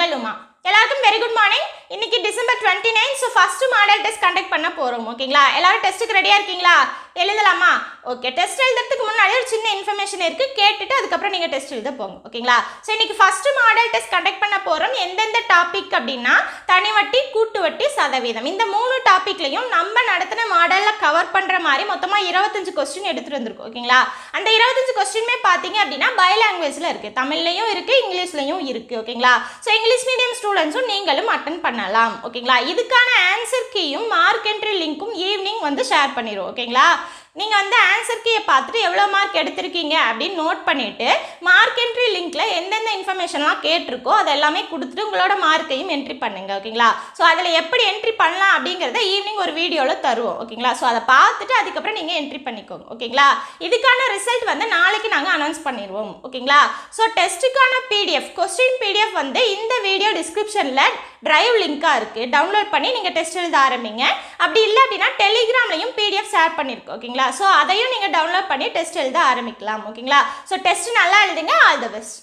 உங்கள் உமா. எல்லாருக்கும் very good morning. இன்னைக்கு December 29. So first model test conduct பண்ண போகிறோம். ஓகேங்களா? எல்லாரும் டெஸ்ட்டுக்கு ரெடியாக இருக்கீங்களா? எழுதலாமா? ஓகே. டெஸ்ட் எழுதுறதுக்கு முன்னாடி ஒரு சின்ன இன்ஃபர்மேஷன் இருக்குது, கேட்டுட்டு அதுக்கப்புறம் நீங்கள் டெஸ்ட் எழுத போங்க. ஓகேங்களா? ஸோ இன்னைக்கு ஃபர்ஸ்ட் மாடல் டெஸ்ட் கண்டக்ட் பண்ண போகிறோம். எந்தெந்த டாபிக் அப்படின்னா தனி வட்டி, கூட்டு வட்டி, சதவீதம். இந்த 3 டாப்பிக்லையும் நம்ம நடத்தின மாடலில் கவர் பண்ணுற மாதிரி மொத்தமாக 25 கொஸ்டின் எடுத்துகிட்டு வந்திருக்கோம். ஓகேங்களா? அந்த 25 கொஸ்டினுமே பார்த்தீங்க அப்படின்னா பை லாங்குவேஜில் இருக்குது. தமிழ்லையும் இருக்குது, இங்கிலீஷ்லையும் இருக்குது. ஓகேங்களா? ஸோ இங்கிலீஷ் மீடியம் ஸ்டூடெண்ட்ஸும் நீங்களும் அட்டன் பண்ணலாம். ஓகேங்களா? இதுக்கான ஆன்சர் கீயும் மார்க் என்ட்ரி லிங்க்கும் ஈவினிங் ஷேர் பண்ணிடுவோம். ஓகேங்களா? நீங்கள் ஆன்சர் கீயை பார்த்துட்டு எவ்வளோ மார்க் எடுத்திருக்கீங்க அப்படின்னு நோட் பண்ணிவிட்டு மார்க் என்ட்ரி லிங்க்கில் எந்தெந்த இன்ஃபர்மேஷன்லாம் கேட்டிருக்கோ அதை எல்லாமே கொடுத்துட்டு உங்களோட மார்க்கையும் என்ட்ரி பண்ணுங்கள். ஓகேங்களா? ஸோ அதில் எப்படி என்ட்ரி பண்ணலாம் அப்படிங்கிறத ஈவினிங் ஒரு வீடியோவில் தருவோம். ஓகேங்களா? ஸோ அதை பார்த்துட்டு அதுக்கப்புறம் நீங்கள் என்ட்ரி பண்ணிக்கோங்க. ஓகேங்களா? இதுக்கான ரிசல்ட் நாளைக்கு நாங்கள் அனௌன்ஸ் பண்ணிடுவோம். ஓகேங்களா? ஸோ டெஸ்ட்டுக்கான பிடிஎஃப், கொஸ்டின் பிடிஎஃப் இந்த வீடியோ டிஸ்கிரிப்ஷனில் டிரைவ் லிங்காக இருக்குது. டவுன்லோட் பண்ணி நீங்கள் டெஸ்ட் எழுத ஆரம்பிங்க. அப்படி இல்லை அப்படின்னா டெலிகிராம்லையும் பிடிஎஃப் ஷேர் பண்ணியிருக்கோம். ஓகேங்களா? ஸோ அதையும் நீங்கள் டவுன்லோட் பண்ணி டெஸ்ட் எழுத ஆரம்பிக்கலாம். ஓகேங்களா? ஸோ டெஸ்ட் நல்லா எழுதுங்க. All the best.